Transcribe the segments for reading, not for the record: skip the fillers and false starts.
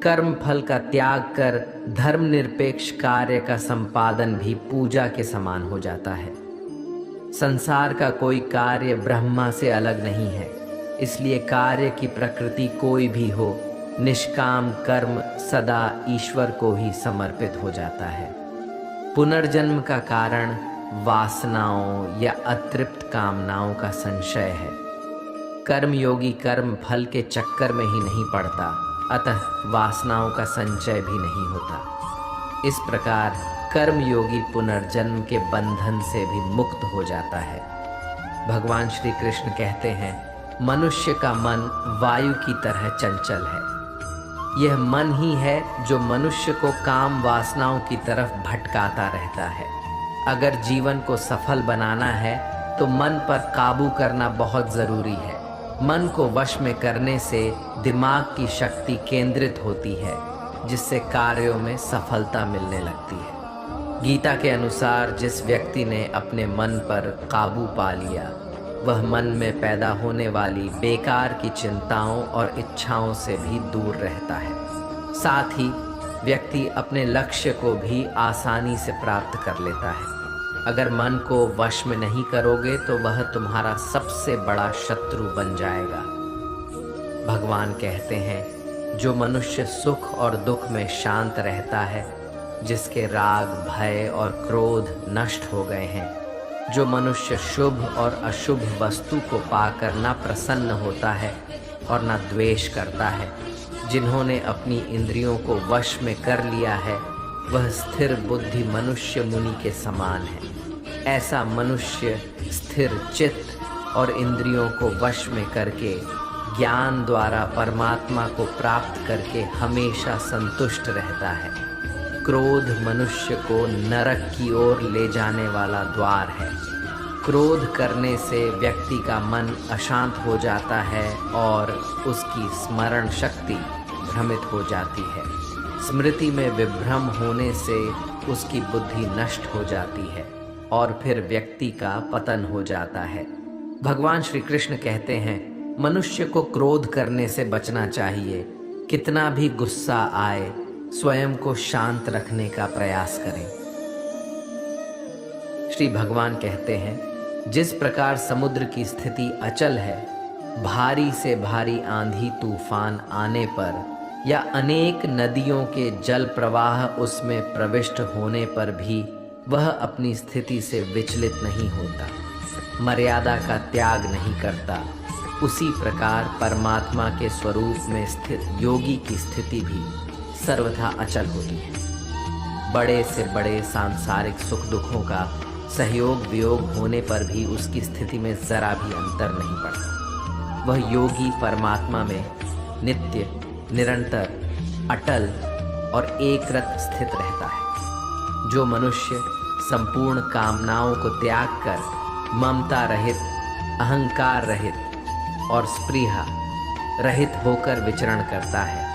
कर्म फल का त्याग कर धर्मनिरपेक्ष कार्य का संपादन भी पूजा के समान हो जाता है। संसार का कोई कार्य ब्रह्मा से अलग नहीं है, इसलिए कार्य की प्रकृति कोई भी हो, निष्काम कर्म सदा ईश्वर को ही समर्पित हो जाता है। पुनर्जन्म का कारण वासनाओं या अतृप्त कामनाओं का संशय है। कर्मयोगी कर्म फल के चक्कर में ही नहीं पड़ता, अतः वासनाओं का संचय भी नहीं होता। इस प्रकार कर्मयोगी पुनर्जन्म के बंधन से भी मुक्त हो जाता है। भगवान श्री कृष्ण कहते हैं, मनुष्य का मन वायु की तरह चंचल है। यह मन ही है जो मनुष्य को काम वासनाओं की तरफ भटकाता रहता है। अगर जीवन को सफल बनाना है तो मन पर काबू करना बहुत ज़रूरी है। मन को वश में करने से दिमाग की शक्ति केंद्रित होती है, जिससे कार्यों में सफलता मिलने लगती है। गीता के अनुसार जिस व्यक्ति ने अपने मन पर काबू पा लिया, वह मन में पैदा होने वाली बेकार की चिंताओं और इच्छाओं से भी दूर रहता है। साथ ही व्यक्ति अपने लक्ष्य को भी आसानी से प्राप्त कर लेता है। अगर मन को वश में नहीं करोगे तो वह तुम्हारा सबसे बड़ा शत्रु बन जाएगा। भगवान कहते हैं, जो मनुष्य सुख और दुख में शांत रहता है, जिसके राग भय और क्रोध नष्ट हो गए हैं, जो मनुष्य शुभ और अशुभ वस्तु को पाकर न प्रसन्न होता है और न द्वेष करता है, जिन्होंने अपनी इंद्रियों को वश में कर लिया है, वह स्थिर बुद्धि मनुष्य मुनि के समान है। ऐसा मनुष्य स्थिर चित्त और इंद्रियों को वश में करके ज्ञान द्वारा परमात्मा को प्राप्त करके हमेशा संतुष्ट रहता है। क्रोध मनुष्य को नरक की ओर ले जाने वाला द्वार है। क्रोध करने से व्यक्ति का मन अशांत हो जाता है और उसकी स्मरण शक्ति भ्रमित हो जाती है। स्मृति में विभ्रम होने से उसकी बुद्धि नष्ट हो जाती है और फिर व्यक्ति का पतन हो जाता है। भगवान श्री कृष्ण कहते हैं, मनुष्य को क्रोध करने से बचना चाहिए। कितना भी गुस्सा आए, स्वयं को शांत रखने का प्रयास करें। श्री भगवान कहते हैं, जिस प्रकार समुद्र की स्थिति अचल है, भारी से भारी आंधी तूफान आने पर या अनेक नदियों के जल प्रवाह उसमें प्रविष्ट होने पर भी वह अपनी स्थिति से विचलित नहीं होता, मर्यादा का त्याग नहीं करता, उसी प्रकार परमात्मा के स्वरूप में स्थित योगी की स्थिति भी सर्वथा अचल होती है। बड़े से बड़े सांसारिक सुख दुखों का सहयोग वियोग होने पर भी उसकी स्थिति में जरा भी अंतर नहीं पड़ता। वह योगी परमात्मा में नित्य, निरंतर, अटल और एकरत स्थित रहता है। जो मनुष्य संपूर्ण कामनाओं को त्याग कर ममता रहित, अहंकार रहित और स्पृहा रहित होकर विचरण करता है,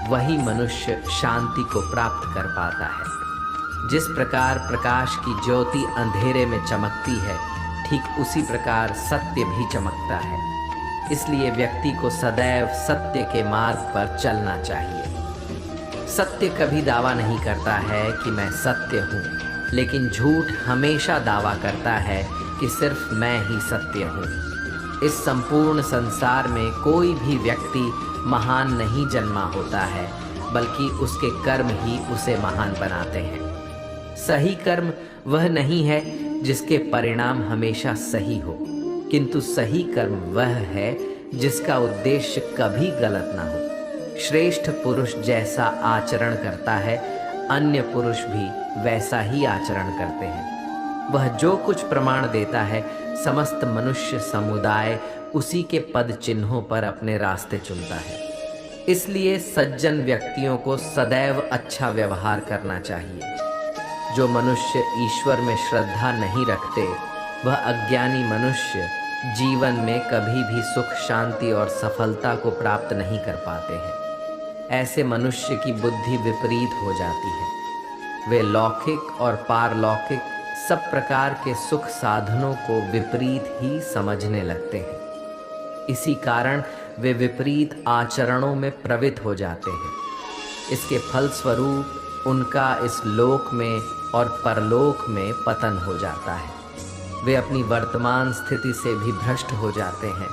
वही मनुष्य शांति को प्राप्त कर पाता है। जिस प्रकार प्रकाश की ज्योति अंधेरे में चमकती है, ठीक उसी प्रकार सत्य भी चमकता है। इसलिए व्यक्ति को सदैव सत्य के मार्ग पर चलना चाहिए। सत्य कभी दावा नहीं करता है कि मैं सत्य हूँ, लेकिन झूठ हमेशा दावा करता है कि सिर्फ मैं ही सत्य हूँ। इस संपूर्ण संसार में कोई भी व्यक्ति महान नहीं जन्मा होता है, बल्कि उसके कर्म ही उसे महान बनाते हैं। सही कर्म वह नहीं है जिसके परिणाम हमेशा सही हो, किंतु सही कर्म वह है जिसका उद्देश्य कभी गलत ना हो। श्रेष्ठ पुरुष जैसा आचरण करता है, अन्य पुरुष भी वैसा ही आचरण करते हैं। वह जो कुछ प्रमाण देता है, समस्त मनुष्य समुदाय उसी के पद चिन्हों पर अपने रास्ते चुनता है। इसलिए सज्जन व्यक्तियों को सदैव अच्छा व्यवहार करना चाहिए। जो मनुष्य ईश्वर में श्रद्धा नहीं रखते, वह अज्ञानी मनुष्य जीवन में कभी भी सुख, शांति और सफलता को प्राप्त नहीं कर पाते हैं। ऐसे मनुष्य की बुद्धि विपरीत हो जाती है। वे लौकिक और पारलौकिक सब प्रकार के सुख साधनों को विपरीत ही समझने लगते हैं। इसी कारण वे विपरीत आचरणों में प्रवृत्त हो जाते हैं। इसके फलस्वरूप उनका इस लोक में और परलोक में पतन हो जाता है। वे अपनी वर्तमान स्थिति से भी भ्रष्ट हो जाते हैं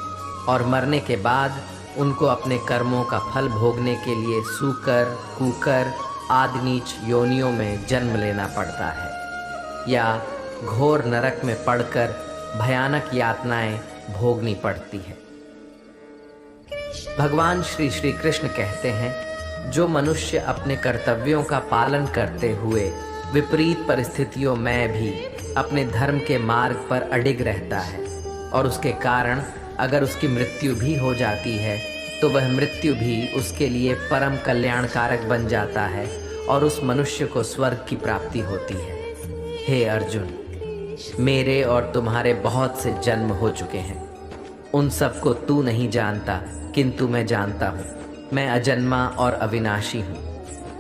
और मरने के बाद उनको अपने कर्मों का फल भोगने के लिए सूकर, कूकर आदि नीच योनियों में जन्म लेना पड़ता है या घोर नरक में पड़कर भयानक यातनाएं भोगनी पड़ती है। भगवान श्री श्री कृष्ण कहते हैं, जो मनुष्य अपने कर्तव्यों का पालन करते हुए विपरीत परिस्थितियों में भी अपने धर्म के मार्ग पर अडिग रहता है और उसके कारण अगर उसकी मृत्यु भी हो जाती है तो वह मृत्यु भी उसके लिए परम कल्याणकारक बन जाता है और उस मनुष्य को स्वर्ग की प्राप्ति होती है। हे अर्जुन, मेरे और तुम्हारे बहुत से जन्म हो चुके हैं, उन सबको तू नहीं जानता, किंतु मैं जानता हूँ। मैं अजन्मा और अविनाशी हूँ।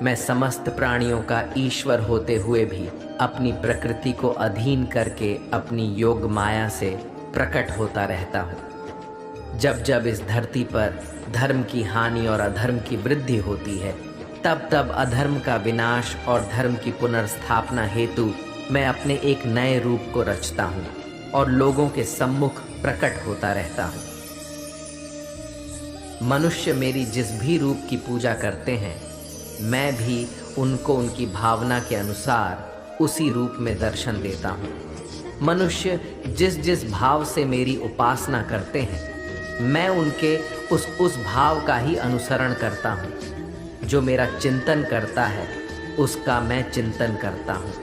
मैं समस्त प्राणियों का ईश्वर होते हुए भी अपनी प्रकृति को अधीन करके अपनी योग माया से प्रकट होता रहता हूँ। जब जब इस धरती पर धर्म की हानि और अधर्म की वृद्धि होती है, तब तब अधर्म का विनाश और धर्म की पुनर्स्थापना हेतु मैं अपने एक नए रूप को रचता हूँ और लोगों के सम्मुख प्रकट होता रहता हूँ। मनुष्य मेरी जिस भी रूप की पूजा करते हैं, मैं भी उनको उनकी भावना के अनुसार उसी रूप में दर्शन देता हूँ। मनुष्य जिस जिस भाव से मेरी उपासना करते हैं, मैं उनके उस भाव का ही अनुसरण करता हूँ। जो मेरा चिंतन करता है उसका मैं चिंतन करता हूँ।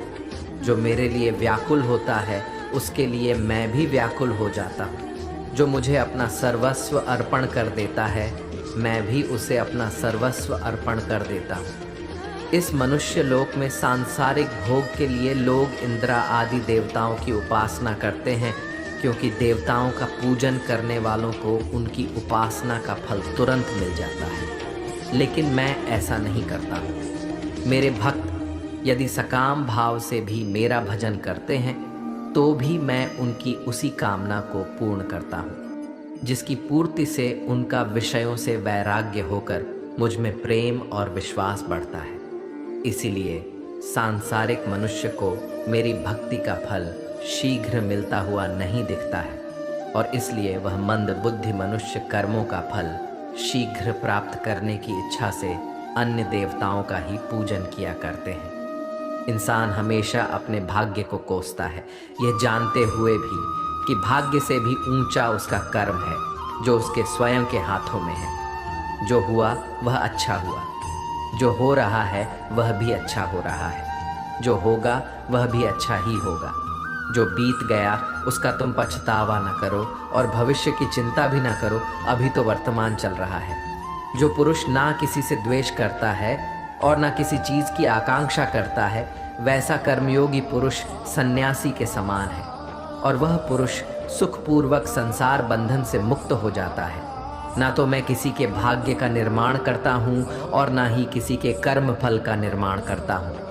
जो मेरे लिए व्याकुल होता है उसके लिए मैं भी व्याकुल हो जाता हूँ। जो मुझे अपना सर्वस्व अर्पण कर देता है, मैं भी उसे अपना सर्वस्व अर्पण कर देता हूँ। इस मनुष्य लोक में सांसारिक भोग के लिए लोग इंद्रा आदि देवताओं की उपासना करते हैं, क्योंकि देवताओं का पूजन करने वालों को उनकी उपासना का फल तुरंत मिल जाता है। लेकिन मैं ऐसा नहीं करता हूँ। मेरे भक्त यदि सकाम भाव से भी मेरा भजन करते हैं तो भी मैं उनकी उसी कामना को पूर्ण करता हूँ, जिसकी पूर्ति से उनका विषयों से वैराग्य होकर मुझ में प्रेम और विश्वास बढ़ता है। इसीलिए सांसारिक मनुष्य को मेरी भक्ति का फल शीघ्र मिलता हुआ नहीं दिखता है और इसलिए वह मंद बुद्धि मनुष्य कर्मों का फल शीघ्र प्राप्त करने की इच्छा से अन्य देवताओं का ही पूजन किया करते हैं। इंसान हमेशा अपने भाग्य को कोसता है, यह जानते हुए भी कि भाग्य से भी ऊंचा उसका कर्म है जो उसके स्वयं के हाथों में है। जो हुआ वह अच्छा हुआ, जो हो रहा है वह भी अच्छा हो रहा है, जो होगा वह भी अच्छा ही होगा। जो बीत गया उसका तुम पछतावा न करो और भविष्य की चिंता भी न करो, अभी तो वर्तमान चल रहा है। जो पुरुष ना किसी से द्वेष करता है और ना किसी चीज़ की आकांक्षा करता है, वैसा कर्मयोगी पुरुष सन्यासी के समान है और वह पुरुष सुखपूर्वक संसार बंधन से मुक्त हो जाता है। ना तो मैं किसी के भाग्य का निर्माण करता हूँ और ना ही किसी के कर्म फल का निर्माण करता हूँ।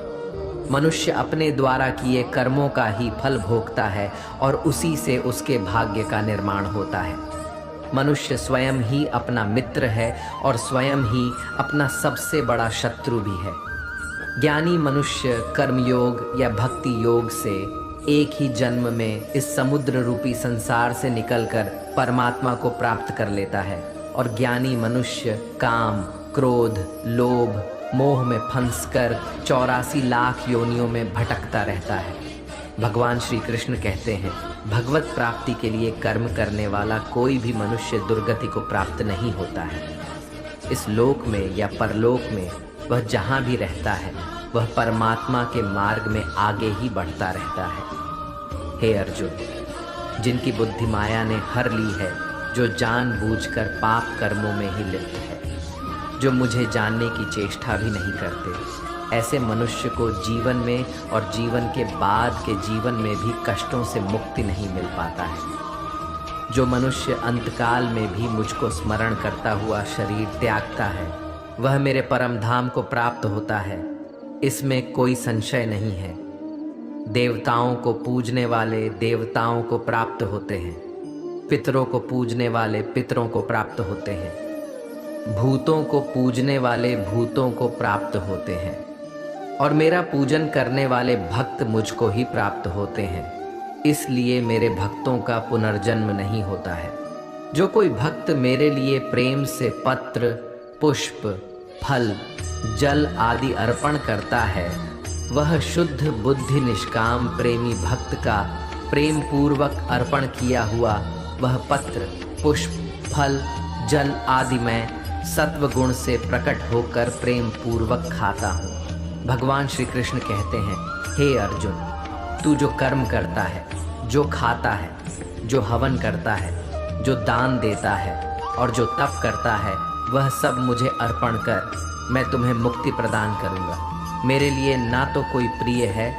मनुष्य अपने द्वारा किए कर्मों का ही फल भोगता है और उसी से उसके भाग्य का निर्माण होता है। मनुष्य स्वयं ही अपना मित्र है और स्वयं ही अपना सबसे बड़ा शत्रु भी है। ज्ञानी मनुष्य कर्मयोग या भक्ति योग से एक ही जन्म में इस समुद्र रूपी संसार से निकलकर परमात्मा को प्राप्त कर लेता है और ज्ञानी मनुष्य काम, क्रोध, लोभ, मोह में फंसकर 84 लाख योनियों में भटकता रहता है। भगवान श्री कृष्ण कहते हैं, भगवत प्राप्ति के लिए कर्म करने वाला कोई भी मनुष्य दुर्गति को प्राप्त नहीं होता है। इस लोक में या परलोक में वह जहाँ भी रहता है वह परमात्मा के मार्ग में आगे ही बढ़ता रहता है। हे अर्जुन, जिनकी बुद्धि माया ने हर ली है, जो जानबूझकर पाप कर्मों में ही लिप्त है, जो मुझे जानने की चेष्टा भी नहीं करते, ऐसे मनुष्य को जीवन में और जीवन के बाद के जीवन में भी कष्टों से मुक्ति नहीं मिल पाता है। जो मनुष्य अंतकाल में भी मुझको स्मरण करता हुआ शरीर त्यागता है, वह मेरे परम धाम को प्राप्त होता है, इसमें कोई संशय नहीं है। देवताओं को पूजने वाले देवताओं को प्राप्त होते हैं, पितरों को पूजने वाले पितरों को प्राप्त होते हैं। भूतों को पूजने वाले भूतों को प्राप्त होते हैं और मेरा पूजन करने वाले भक्त मुझको ही प्राप्त होते हैं। इसलिए मेरे भक्तों का पुनर्जन्म नहीं होता है। जो कोई भक्त मेरे लिए प्रेम से पत्र, पुष्प, फल, जल आदि अर्पण करता है, वह शुद्ध बुद्धि निष्काम प्रेमी भक्त का प्रेम पूर्वक अर्पण किया हुआ वह पत्र, पुष्प, फल, जल आदि मैं सत्व गुण से प्रकट होकर प्रेम पूर्वक खाता हूँ। भगवान श्री कृष्ण कहते हैं, हे अर्जुन, तू जो कर्म करता है, जो खाता है, जो हवन करता है, जो दान देता है और जो तप करता है, वह सब मुझे अर्पण कर, मैं तुम्हें मुक्ति प्रदान करूँगा। मेरे लिए ना तो कोई प्रिय है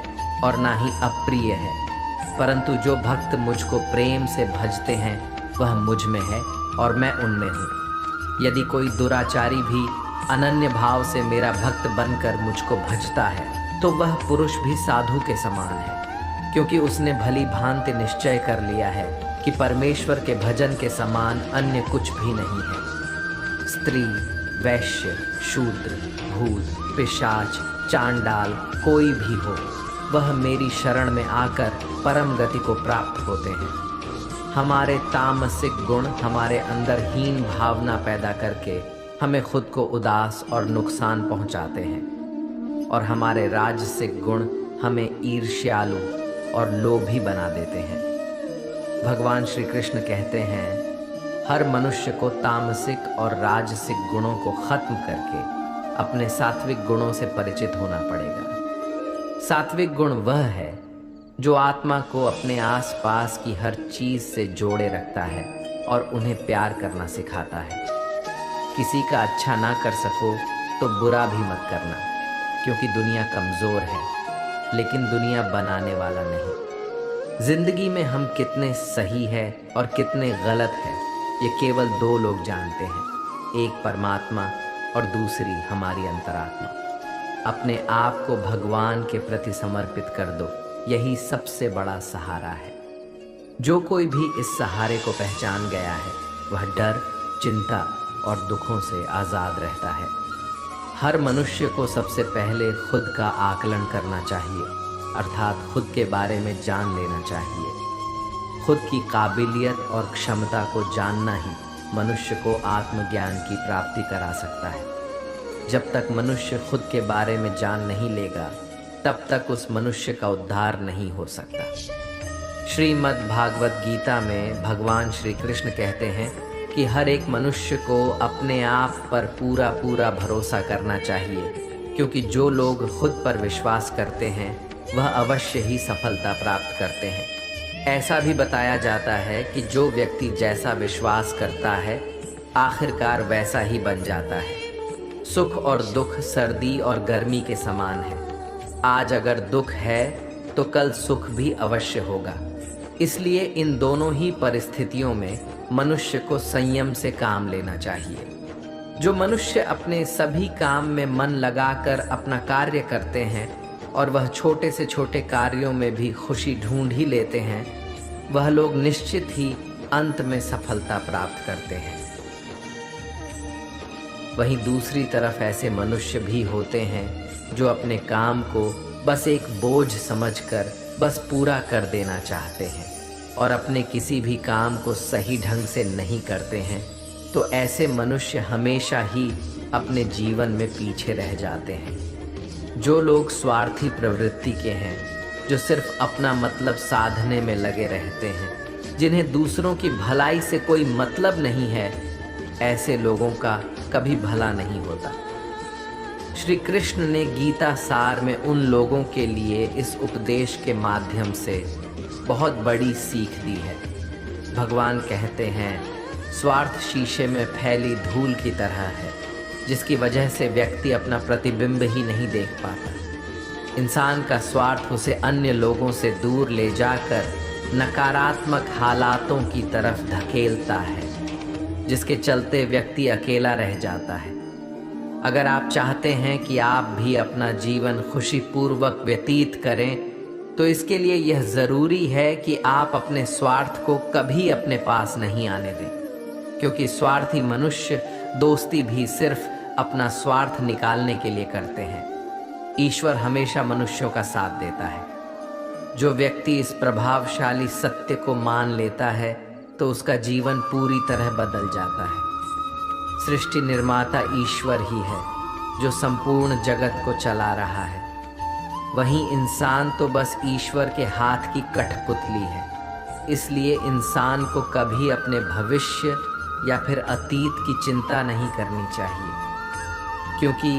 और ना ही अप्रिय है, परंतु जो भक्त मुझको प्रेम से भजते हैं वह मुझ में है और मैं उनमें हूँ। यदि कोई दुराचारी भी अनन्य भाव से मेरा भक्त बनकर मुझको भजता है तो वह पुरुष भी साधु के समान है, क्योंकि उसने भली भांति निश्चय कर लिया है कि परमेश्वर के भजन के समान अन्य कुछ भी नहीं है। स्त्री, वैश्य, शूद्र, भूत, पिशाच, चांडाल कोई भी हो, वह मेरी शरण में आकर परम गति को प्राप्त होते हैं। हमारे तामसिक गुण हमारे अंदर हीन भावना पैदा करके हमें खुद को उदास और नुकसान पहुंचाते हैं और हमारे राजसिक गुण हमें ईर्ष्यालु और लोभी बना देते हैं। भगवान श्री कृष्ण कहते हैं, हर मनुष्य को तामसिक और राजसिक गुणों को खत्म करके अपने सात्विक गुणों से परिचित होना पड़ेगा। सात्विक गुण वह है जो आत्मा को अपने आसपास की हर चीज से जोड़े रखता है और उन्हें प्यार करना सिखाता है। किसी का अच्छा ना कर सको तो बुरा भी मत करना, क्योंकि दुनिया कमज़ोर है लेकिन दुनिया बनाने वाला नहीं। जिंदगी में हम कितने सही है और कितने गलत है, ये केवल दो लोग जानते हैं, एक परमात्मा और दूसरी हमारी अंतरात्मा। अपने आप को भगवान के प्रति समर्पित कर दो, यही सबसे बड़ा सहारा है। जो कोई भी इस सहारे को पहचान गया है वह डर, चिंता और दुखों से आज़ाद रहता है। हर मनुष्य को सबसे पहले खुद का आकलन करना चाहिए, अर्थात खुद के बारे में जान लेना चाहिए। खुद की काबिलियत और क्षमता को जानना ही मनुष्य को आत्मज्ञान की प्राप्ति करा सकता है। जब तक मनुष्य खुद के बारे में जान नहीं लेगा तब तक उस मनुष्य का उद्धार नहीं हो सकता। श्रीमद् भागवत गीता में भगवान श्री कृष्ण कहते हैं कि हर एक मनुष्य को अपने आप पर पूरा पूरा भरोसा करना चाहिए, क्योंकि जो लोग खुद पर विश्वास करते हैं वह अवश्य ही सफलता प्राप्त करते हैं। ऐसा भी बताया जाता है कि जो व्यक्ति जैसा विश्वास करता है आखिरकार वैसा ही बन जाता है। सुख और दुख सर्दी और गर्मी के समान है। आज अगर दुख है तो कल सुख भी अवश्य होगा। इसलिए इन दोनों ही परिस्थितियों में मनुष्य को संयम से काम लेना चाहिए। जो मनुष्य अपने सभी काम में मन लगाकर अपना कार्य करते हैं और वह छोटे से छोटे कार्यों में भी खुशी ढूंढ ही लेते हैं, वह लोग निश्चित ही अंत में सफलता प्राप्त करते हैं। वहीं दूसरी तरफ ऐसे मनुष्य भी होते हैं जो अपने काम को बस एक बोझ समझकर बस पूरा कर देना चाहते हैं और अपने किसी भी काम को सही ढंग से नहीं करते हैं, तो ऐसे मनुष्य हमेशा ही अपने जीवन में पीछे रह जाते हैं। जो लोग स्वार्थी प्रवृत्ति के हैं, जो सिर्फ अपना मतलब साधने में लगे रहते हैं, जिन्हें दूसरों की भलाई से कोई मतलब नहीं है, ऐसे लोगों का कभी भला नहीं होता। श्री कृष्ण ने गीता सार में उन लोगों के लिए इस उपदेश के माध्यम से बहुत बड़ी सीख दी है। भगवान कहते हैं, स्वार्थ शीशे में फैली धूल की तरह है, जिसकी वजह से व्यक्ति अपना प्रतिबिंब ही नहीं देख पाता। इंसान का स्वार्थ उसे अन्य लोगों से दूर ले जाकर नकारात्मक हालातों की तरफ धकेलता है, जिसके चलते व्यक्ति अकेला रह जाता है। अगर आप चाहते हैं कि आप भी अपना जीवन खुशीपूर्वक व्यतीत करें, तो इसके लिए यह ज़रूरी है कि आप अपने स्वार्थ को कभी अपने पास नहीं आने दें, क्योंकि स्वार्थी मनुष्य दोस्ती भी सिर्फ अपना स्वार्थ निकालने के लिए करते हैं। ईश्वर हमेशा मनुष्यों का साथ देता है। जो व्यक्ति इस प्रभावशाली सत्य को मान लेता है तो उसका जीवन पूरी तरह बदल जाता है। सृष्टि निर्माता ईश्वर ही है जो संपूर्ण जगत को चला रहा है। वहीं इंसान तो बस ईश्वर के हाथ की कठपुतली है। इसलिए इंसान को कभी अपने भविष्य या फिर अतीत की चिंता नहीं करनी चाहिए, क्योंकि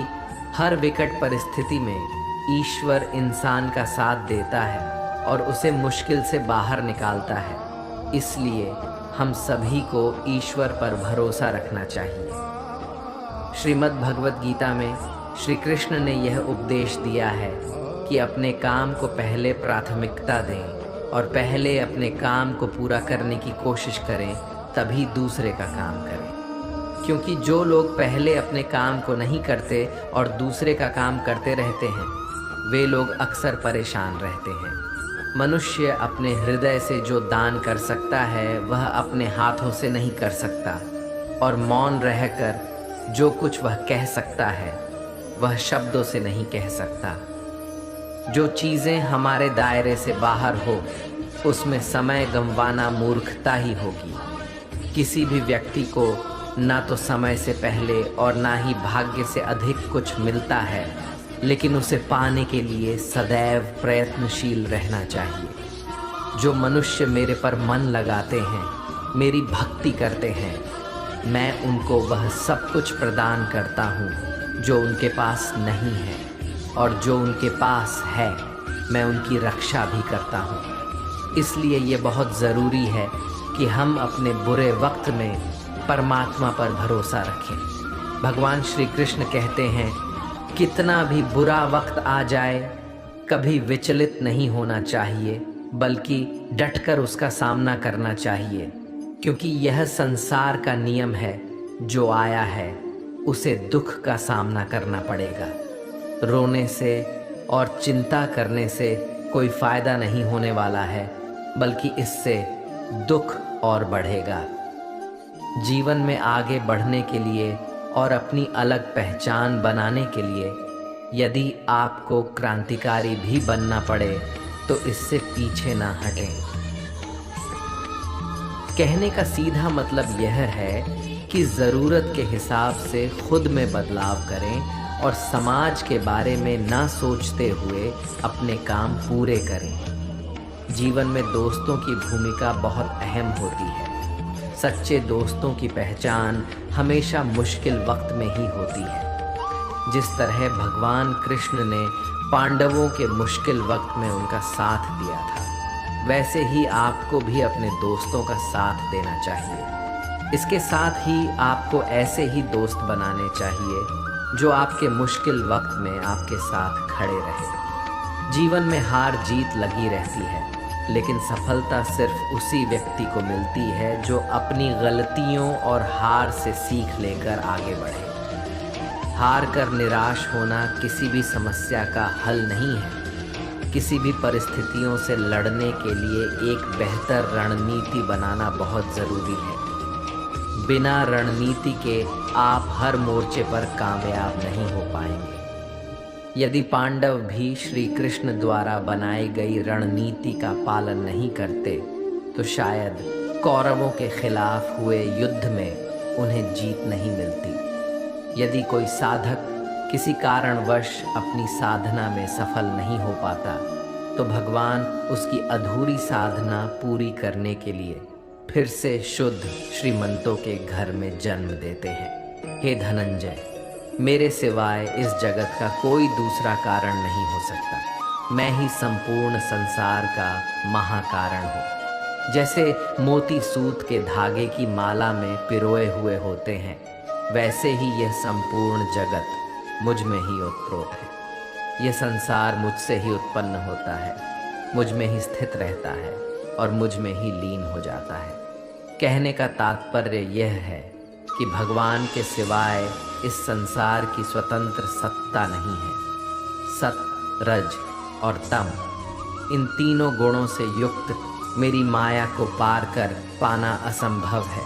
हर विकट परिस्थिति में ईश्वर इंसान का साथ देता है और उसे मुश्किल से बाहर निकालता है। इसलिए हम सभी को ईश्वर पर भरोसा रखना चाहिए। श्रीमद् भगवद गीता में श्री कृष्ण ने यह उपदेश दिया है कि अपने काम को पहले प्राथमिकता दें और पहले अपने काम को पूरा करने की कोशिश करें, तभी दूसरे का काम करें। क्योंकि जो लोग पहले अपने काम को नहीं करते और दूसरे का काम करते रहते हैं, वे लोग अक्सर परेशान रहते हैं। मनुष्य अपने हृदय से जो दान कर सकता है वह अपने हाथों से नहीं कर सकता, और मौन रहकर जो कुछ वह कह सकता है वह शब्दों से नहीं कह सकता। जो चीज़ें हमारे दायरे से बाहर हो उसमें समय गंवाना मूर्खता ही होगी। किसी भी व्यक्ति को ना तो समय से पहले और ना ही भाग्य से अधिक कुछ मिलता है, लेकिन उसे पाने के लिए सदैव प्रयत्नशील रहना चाहिए। जो मनुष्य मेरे पर मन लगाते हैं, मेरी भक्ति करते हैं, मैं उनको वह सब कुछ प्रदान करता हूँ जो उनके पास नहीं है, और जो उनके पास है मैं उनकी रक्षा भी करता हूँ। इसलिए ये बहुत ज़रूरी है कि हम अपने बुरे वक्त में परमात्मा पर भरोसा रखें। भगवान श्री कृष्ण कहते हैं, कितना भी बुरा वक्त आ जाए कभी विचलित नहीं होना चाहिए, बल्कि डटकर उसका सामना करना चाहिए, क्योंकि यह संसार का नियम है। जो आया है उसे दुख का सामना करना पड़ेगा। रोने से और चिंता करने से कोई फ़ायदा नहीं होने वाला है, बल्कि इससे दुख और बढ़ेगा। जीवन में आगे बढ़ने के लिए और अपनी अलग पहचान बनाने के लिए यदि आपको क्रांतिकारी भी बनना पड़े तो इससे पीछे ना हटें। कहने का सीधा मतलब यह है कि ज़रूरत के हिसाब से खुद में बदलाव करें और समाज के बारे में ना सोचते हुए अपने काम पूरे करें। जीवन में दोस्तों की भूमिका बहुत अहम होती है। सच्चे दोस्तों की पहचान हमेशा मुश्किल वक्त में ही होती है। जिस तरह भगवान कृष्ण ने पांडवों के मुश्किल वक्त में उनका साथ दिया था, वैसे ही आपको भी अपने दोस्तों का साथ देना चाहिए। इसके साथ ही आपको ऐसे ही दोस्त बनाने चाहिए जो आपके मुश्किल वक्त में आपके साथ खड़े रहे। जीवन में हार जीत लगी रहती है, लेकिन सफलता सिर्फ उसी व्यक्ति को मिलती है जो अपनी गलतियों और हार से सीख लेकर आगे बढ़े। हार कर निराश होना किसी भी समस्या का हल नहीं है। किसी भी परिस्थितियों से लड़ने के लिए एक बेहतर रणनीति बनाना बहुत ज़रूरी है। बिना रणनीति के आप हर मोर्चे पर कामयाब नहीं हो पाएंगे। यदि पांडव भी श्री कृष्ण द्वारा बनाई गई रणनीति का पालन नहीं करते तो शायद कौरवों के खिलाफ हुए युद्ध में उन्हें जीत नहीं मिलती। यदि कोई साधक किसी कारणवश अपनी साधना में सफल नहीं हो पाता तो भगवान उसकी अधूरी साधना पूरी करने के लिए फिर से शुद्ध श्रीमंतों के घर में जन्म देते हैं। हे धनंजय, मेरे सिवाय इस जगत का कोई दूसरा कारण नहीं हो सकता। मैं ही संपूर्ण संसार का महाकारण हूँ। जैसे मोती सूत के धागे की माला में पिरोए हुए होते हैं, वैसे ही यह संपूर्ण जगत मुझ में ही ओतप्रोत है। यह संसार मुझसे ही उत्पन्न होता है, मुझ में ही स्थित रहता है और मुझ में ही लीन हो जाता है। कहने का तात्पर्य यह है कि भगवान के सिवाय इस संसार की स्वतंत्र सत्ता नहीं है। सत, रज और तम, इन तीनों गुणों से युक्त मेरी माया को पार कर पाना असंभव है।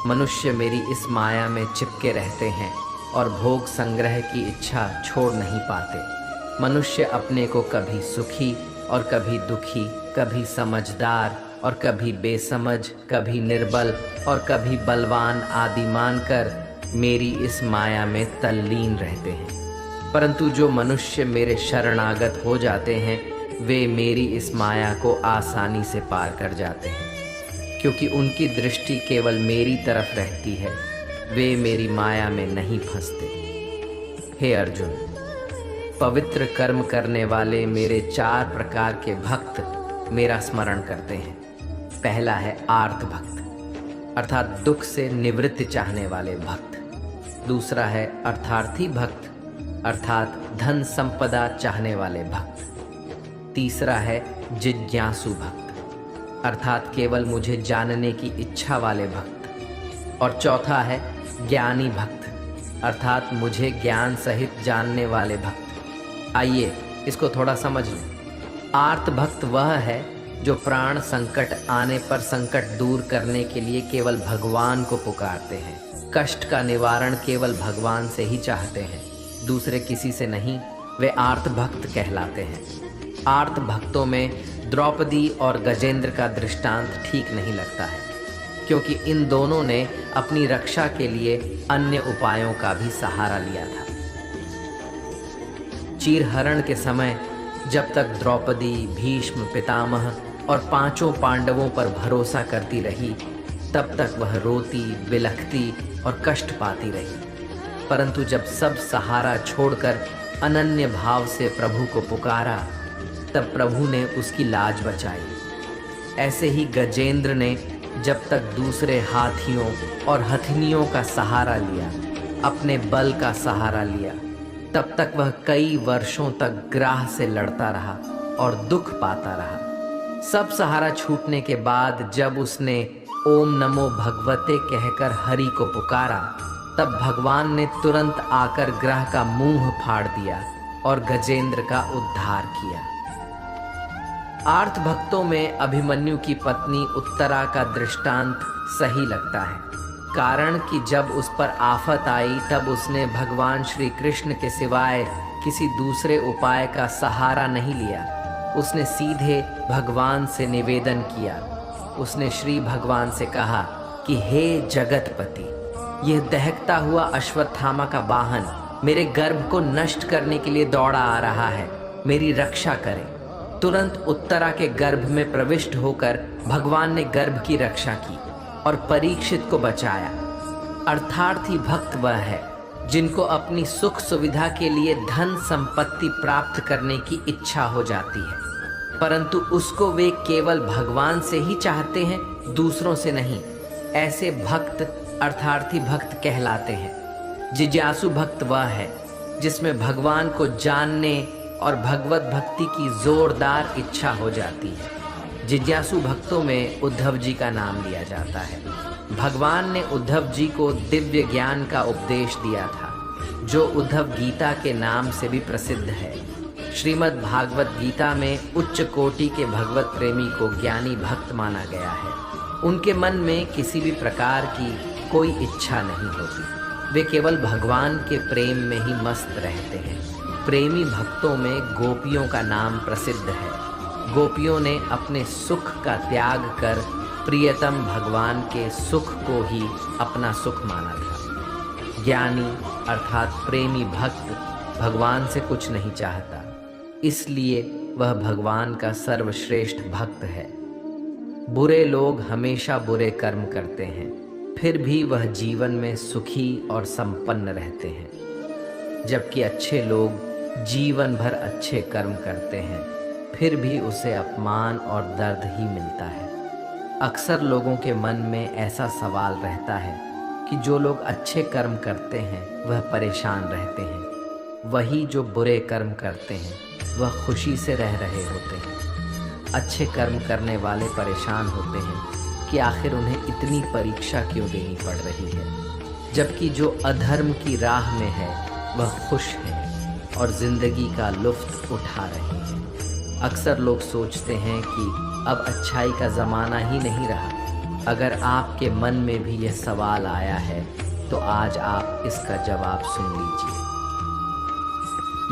मनुष्य मेरी इस माया में चिपके रहते हैं और भोग संग्रह की इच्छा छोड़ नहीं पाते। मनुष्य अपने को कभी सुखी और कभी दुखी, कभी समझदार और कभी बेसमझ, कभी निर्बल और कभी बलवान आदि मानकर मेरी इस माया में तल्लीन रहते हैं। परंतु जो मनुष्य मेरे शरणागत हो जाते हैं वे मेरी इस माया को आसानी से पार कर जाते हैं, क्योंकि उनकी दृष्टि केवल मेरी तरफ रहती है, वे मेरी माया में नहीं फंसते। हे अर्जुन, पवित्र कर्म करने वाले मेरे 4 प्रकार के भक्त मेरा स्मरण करते हैं। पहला है आर्त भक्त, अर्थात दुख से निवृत्ति चाहने वाले भक्त। दूसरा है अर्थार्थी भक्त, अर्थात धन संपदा चाहने वाले भक्त। तीसरा है जिज्ञासु भक्त, अर्थात केवल मुझे जानने की इच्छा वाले भक्त। और चौथा है ज्ञानी भक्त, अर्थात मुझे ज्ञान सहित जानने वाले भक्त। आइए इसको थोड़ा समझ लें। आर्त भक्त वह है जो प्राण संकट आने पर संकट दूर करने के लिए केवल भगवान को पुकारते हैं, कष्ट का निवारण केवल भगवान से ही चाहते हैं, दूसरे किसी से नहीं। वे आर्त भक्त कहलाते हैं। आर्त भक्तों में द्रौपदी और गजेंद्र का दृष्टांत ठीक नहीं लगता है, क्योंकि इन दोनों ने अपनी रक्षा के लिए अन्य उपायों का भी सहारा लिया था। चीरहरण के समय जब तक द्रौपदी, भीष्म, पितामह और 5 पांडवों पर भरोसा करती रही, तब तक वह रोती, बिलखती और कष्ट पाती रही। परंतु जब सब सहारा छोड़कर अनन्य भाव से प्रभु को पुकारा, तब प्रभु ने उसकी लाज बचाई। ऐसे ही गजेंद्र ने जब तक दूसरे हाथियों और हथिनियों का सहारा लिया, अपने बल का सहारा लिया, तब तक वह कई वर्षों तक ग्राह से लड़ता रहा और दुख पाता रहा। सब सहारा छूटने के बाद जब उसने ओम नमो भगवते कहकर हरि को पुकारा, तब भगवान ने तुरंत आकर ग्रह का मुंह फाड़ दिया और गजेंद्र का उद्धार किया। आर्त भक्तों में अभिमन्यु की पत्नी उत्तरा का दृष्टांत सही लगता है, कारण कि जब उस पर आफत आई तब उसने भगवान श्री कृष्ण के सिवाय किसी दूसरे उपाय का सहारा नहीं लिया। उसने सीधे भगवान से निवेदन किया। उसने श्री भगवान से कहा कि हे जगतपति, यह दहकता हुआ अश्वत्थामा का वाहन मेरे गर्भ को नष्ट करने के लिए दौड़ा आ रहा है, मेरी रक्षा करें। तुरंत उत्तरा के गर्भ में प्रविष्ट होकर भगवान ने गर्भ की रक्षा की और परीक्षित को बचाया। अर्थार्थी भक्त वह है जिनको अपनी सुख सुविधा के लिए धन संपत्ति प्राप्त करने की इच्छा हो जाती है, परंतु उसको वे केवल भगवान से ही चाहते हैं, दूसरों से नहीं। ऐसे भक्त अर्थार्थी भक्त कहलाते हैं। जिज्ञासु भक्त वह है जिसमें भगवान को जानने और भगवत भक्ति की जोरदार इच्छा हो जाती है। जिज्ञासु भक्तों में उद्धव जी का नाम लिया जाता है। भगवान ने उद्धव जी को दिव्य ज्ञान का उपदेश दिया था, जो उद्धव गीता के नाम से भी प्रसिद्ध है। श्रीमद् भागवत गीता में उच्च कोटि के भगवत प्रेमी को ज्ञानी भक्त माना गया है। उनके मन में किसी भी प्रकार की कोई इच्छा नहीं होती, वे केवल भगवान के प्रेम में ही मस्त रहते हैं। प्रेमी भक्तों में गोपियों का नाम प्रसिद्ध है। गोपियों ने अपने सुख का त्याग कर प्रियतम भगवान के सुख को ही अपना सुख माना था। ज्ञानी अर्थात प्रेमी भक्त भगवान से कुछ नहीं चाहता, इसलिए वह भगवान का सर्वश्रेष्ठ भक्त है। बुरे लोग हमेशा बुरे कर्म करते हैं, फिर भी वह जीवन में सुखी और संपन्न रहते हैं, जबकि अच्छे लोग जीवन भर अच्छे कर्म करते हैं, फिर भी उसे अपमान और दर्द ही मिलता है। अक्सर लोगों के मन में ऐसा सवाल रहता है कि जो लोग अच्छे कर्म करते हैं वह परेशान रहते हैं, वही जो बुरे कर्म करते हैं वह खुशी से रह रहे होते हैं। अच्छे कर्म करने वाले परेशान होते हैं कि आखिर उन्हें इतनी परीक्षा क्यों देनी पड़ रही है, जबकि जो अधर्म की राह में है वह खुश है और जिंदगी का लुत्फ उठा रहे हैं। अक्सर लोग सोचते हैं कि अब अच्छाई का ज़माना ही नहीं रहा, अगर आपके मन में भी यह सवाल आया है तो आज आप इसका जवाब सुन लीजिए।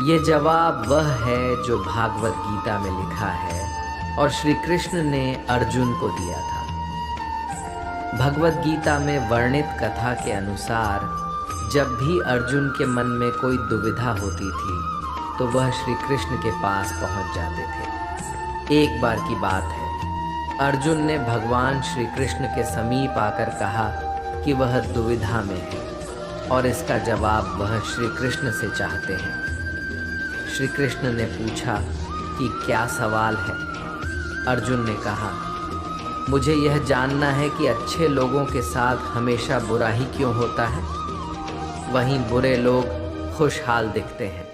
ये जवाब वह है जो भागवत गीता में लिखा है और श्री कृष्ण ने अर्जुन को दिया था। भगवत गीता में वर्णित कथा के अनुसार जब भी अर्जुन के मन में कोई दुविधा होती थी तो वह श्री कृष्ण के पास पहुंच जाते थे। एक बार की बात है, अर्जुन ने भगवान श्री कृष्ण के समीप आकर कहा कि वह दुविधा में है और इसका जवाब वह श्री कृष्ण से चाहते हैं। श्री कृष्ण ने पूछा कि क्या सवाल है? अर्जुन ने कहा, मुझे यह जानना है कि अच्छे लोगों के साथ हमेशा बुरा ही क्यों होता है, वहीं बुरे लोग खुशहाल दिखते हैं।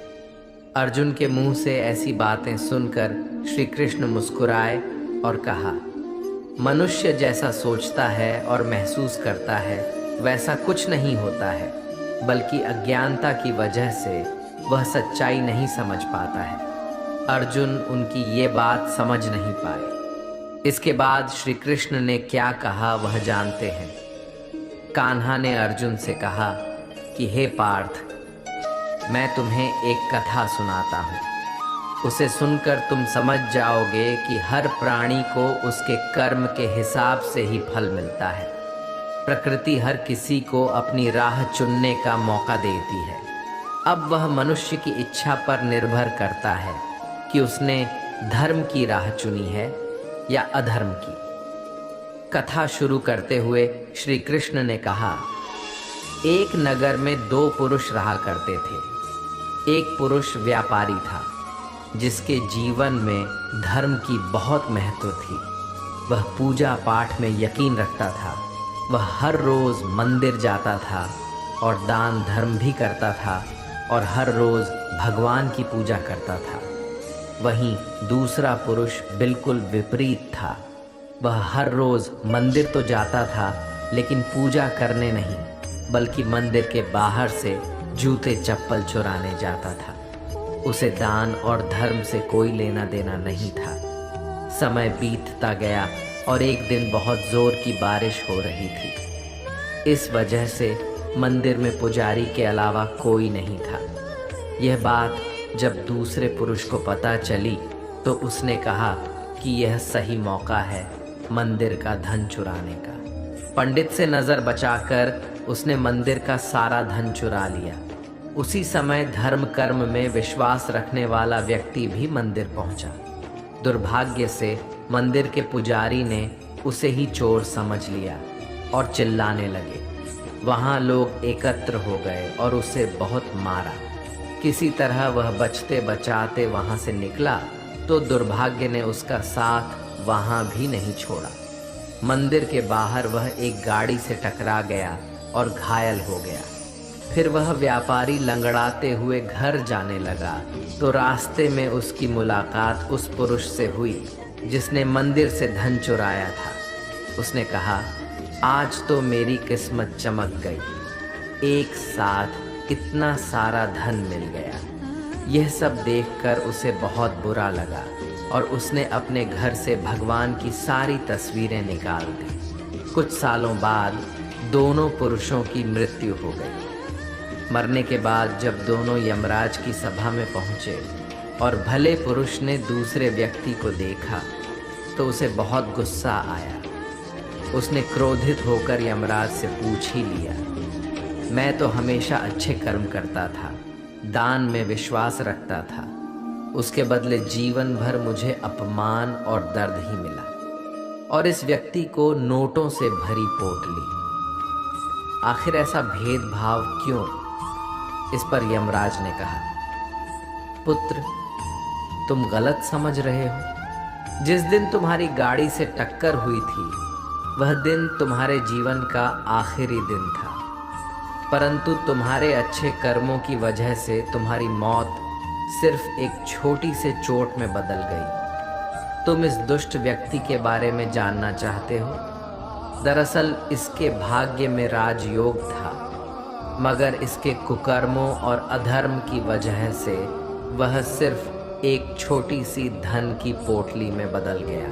अर्जुन के मुंह से ऐसी बातें सुनकर श्री कृष्ण मुस्कुराए और कहा, मनुष्य जैसा सोचता है और महसूस करता है वैसा कुछ नहीं होता है, बल्कि अज्ञानता की वजह से वह सच्चाई नहीं समझ पाता है। अर्जुन उनकी ये बात समझ नहीं पाए। इसके बाद श्री कृष्ण ने क्या कहा वह जानते हैं। कान्हा ने अर्जुन से कहा कि हे पार्थ, मैं तुम्हें एक कथा सुनाता हूँ। उसे सुनकर तुम समझ जाओगे कि हर प्राणी को उसके कर्म के हिसाब से ही फल मिलता है। प्रकृति हर किसी को अपनी राह चुनने का मौका देती है। अब वह मनुष्य की इच्छा पर निर्भर करता है कि उसने धर्म की राह चुनी है या अधर्म की। कथा शुरू करते हुए श्री कृष्ण ने कहा, एक नगर में दो पुरुष रहा करते थे। एक पुरुष व्यापारी था जिसके जीवन में धर्म की बहुत महत्व थी। वह पूजा पाठ में यकीन रखता था। वह हर रोज़ मंदिर जाता था और दान धर्म भी करता था और हर रोज़ भगवान की पूजा करता था। वहीं दूसरा पुरुष बिल्कुल विपरीत था। वह हर रोज़ मंदिर तो जाता था लेकिन पूजा करने नहीं, बल्कि मंदिर के बाहर से जूते चप्पल चुराने जाता था। उसे दान और धर्म से कोई लेना देना नहीं था। समय बीतता गया और एक दिन बहुत जोर की बारिश हो रही थी। इस वजह से मंदिर में पुजारी के अलावा कोई नहीं था। यह बात जब दूसरे पुरुष को पता चली तो उसने कहा कि यह सही मौका है मंदिर का धन चुराने का। पंडित से नज़र बचाकर उसने मंदिर का सारा धन चुरा लिया। उसी समय धर्म कर्म में विश्वास रखने वाला व्यक्ति भी मंदिर पहुंचा। दुर्भाग्य से मंदिर के पुजारी ने उसे ही चोर समझ लिया और चिल्लाने लगे। वहां लोग एकत्र हो गए और उसे बहुत मारा। किसी तरह वह बचते बचाते वहां से निकला तो दुर्भाग्य ने उसका साथ वहां भी नहीं छोड़ा। मंदिर के बाहर वह एक गाड़ी से टकरा गया और घायल हो गया। फिर वह व्यापारी लंगड़ाते हुए घर जाने लगा तो रास्ते में उसकी मुलाकात उस पुरुष से हुई जिसने मंदिर से धन चुराया था। उसने कहा, आज तो मेरी किस्मत चमक गई, एक साथ इतना सारा धन मिल गया। यह सब देखकर उसे बहुत बुरा लगा और उसने अपने घर से भगवान की सारी तस्वीरें निकाल दी। कुछ सालों बाद दोनों पुरुषों की मृत्यु हो गई। मरने के बाद जब दोनों यमराज की सभा में पहुँचे और भले पुरुष ने दूसरे व्यक्ति को देखा तो उसे बहुत गुस्सा आया। उसने क्रोधित होकर यमराज से पूछ ही लिया, मैं तो हमेशा अच्छे कर्म करता था, दान में विश्वास रखता था, उसके बदले जीवन भर मुझे अपमान और दर्द ही मिला, और इस व्यक्ति को नोटों से भरी पोटली। आखिर ऐसा भेदभाव क्यों? इस पर यमराज ने कहा, पुत्र, तुम गलत समझ रहे हो। जिस दिन तुम्हारी गाड़ी से टक्कर हुई थी वह दिन तुम्हारे जीवन का आखिरी दिन था, परंतु तुम्हारे अच्छे कर्मों की वजह से तुम्हारी मौत सिर्फ एक छोटी से चोट में बदल गई। तुम इस दुष्ट व्यक्ति के बारे में जानना चाहते हो? दरअसल इसके भाग्य में राजयोग था, मगर इसके कुकर्मों और अधर्म की वजह से वह सिर्फ एक छोटी सी धन की पोटली में बदल गया।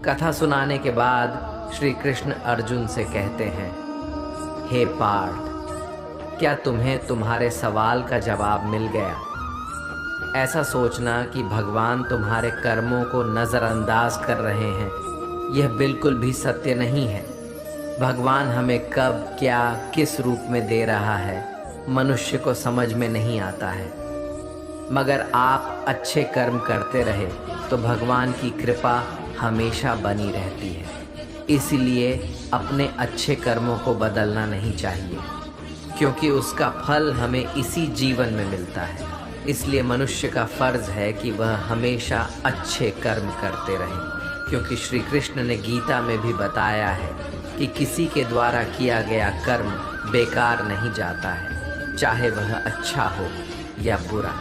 कथा सुनाने के बाद श्री कृष्ण अर्जुन से कहते हैं, हे पार्थ, क्या तुम्हें तुम्हारे सवाल का जवाब मिल गया? ऐसा सोचना कि भगवान तुम्हारे कर्मों को नज़रअंदाज कर रहे हैं, यह बिल्कुल भी सत्य नहीं है। भगवान हमें कब, क्या, किस रूप में दे रहा है, मनुष्य को समझ में नहीं आता है। मगर आप अच्छे कर्म करते रहे तो भगवान की कृपा हमेशा बनी रहती है। इसलिए अपने अच्छे कर्मों को बदलना नहीं चाहिए, क्योंकि उसका फल हमें इसी जीवन में मिलता है। इसलिए मनुष्य का फर्ज है कि वह हमेशा अच्छे कर्म करते रहे, क्योंकि श्री कृष्ण ने गीता में भी बताया है कि किसी के द्वारा किया गया कर्म बेकार नहीं जाता है, चाहे वह अच्छा हो या बुरा।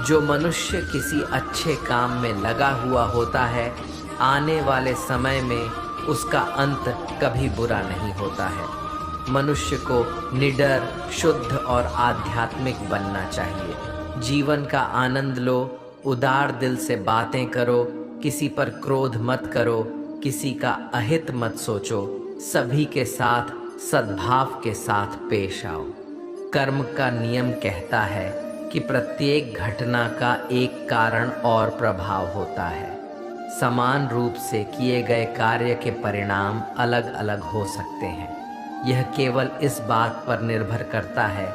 जो मनुष्य किसी अच्छे काम में लगा हुआ होता है, आने वाले समय में उसका अंत कभी बुरा नहीं होता है। मनुष्य को निडर, शुद्ध और आध्यात्मिक बनना चाहिए। जीवन का आनंद लो, उदार दिल से बातें करो, किसी पर क्रोध मत करो, किसी का अहित मत सोचो, सभी के साथ सद्भाव के साथ पेश आओ। कर्म का नियम कहता है कि प्रत्येक घटना का एक कारण और प्रभाव होता है। समान रूप से किए गए कार्य के परिणाम अलग अलग हो सकते हैं। यह केवल इस बात पर निर्भर करता है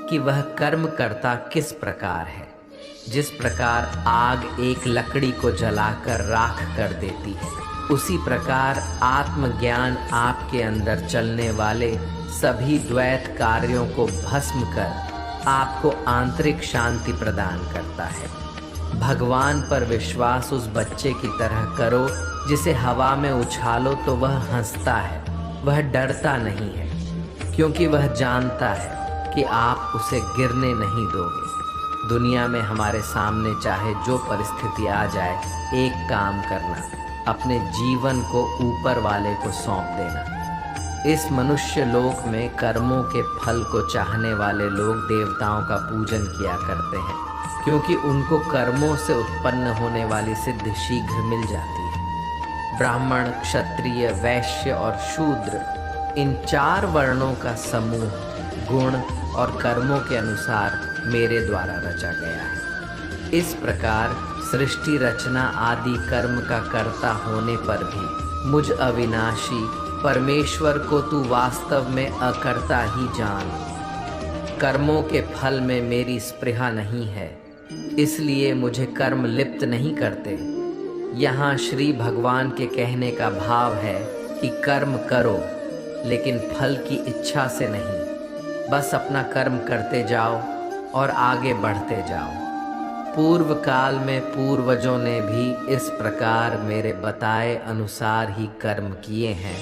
कि वह कर्म करता किस प्रकार है। जिस प्रकार आग एक लकड़ी को जलाकर राख कर देती है, उसी प्रकार आत्मज्ञान आपके अंदर चलने वाले सभी द्वैत कार्यों को भस्म कर आपको आंतरिक शांति प्रदान करता है। भगवान पर विश्वास उस बच्चे की तरह करो जिसे हवा में उछालो तो वह हंसता है, वह डरता नहीं है, क्योंकि वह जानता है कि आप उसे गिरने नहीं दोगे। दुनिया में हमारे सामने चाहे जो परिस्थिति आ जाए, एक काम करना, अपने जीवन को ऊपर वाले को सौंप देना। इस मनुष्य लोक में कर्मों के फल को चाहने वाले लोग देवताओं का पूजन किया करते हैं, क्योंकि उनको कर्मों से उत्पन्न होने वाली सिद्धि शीघ्र मिल जाती है। ब्राह्मण, क्षत्रिय, वैश्य और शूद्र, इन 4 वर्णों का समूह गुण और कर्मों के अनुसार मेरे द्वारा रचा गया है। इस प्रकार सृष्टि रचना आदि कर्म का कर्ता होने पर भी मुझ अविनाशी परमेश्वर को तू वास्तव में अकर्ता ही जान। कर्मों के फल में मेरी स्पृहा नहीं है, इसलिए मुझे कर्म लिप्त नहीं करते। यहाँ श्री भगवान के कहने का भाव है कि कर्म करो, लेकिन फल की इच्छा से नहीं। बस अपना कर्म करते जाओ और आगे बढ़ते जाओ। पूर्व काल में पूर्वजों ने भी इस प्रकार मेरे बताए अनुसार ही कर्म किए हैं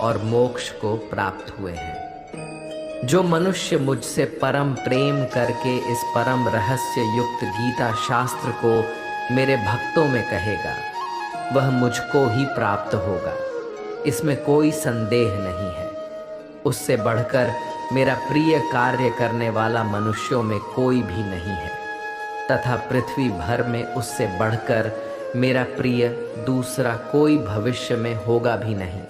और मोक्ष को प्राप्त हुए हैं। जो मनुष्य मुझसे परम प्रेम करके इस परम रहस्य युक्त गीता शास्त्र को मेरे भक्तों में कहेगा, वह मुझको ही प्राप्त होगा, इसमें कोई संदेह नहीं है। उससे बढ़कर मेरा प्रिय कार्य करने वाला मनुष्यों में कोई भी नहीं है, तथा पृथ्वी भर में उससे बढ़कर मेरा प्रिय दूसरा कोई भविष्य में होगा भी नहीं।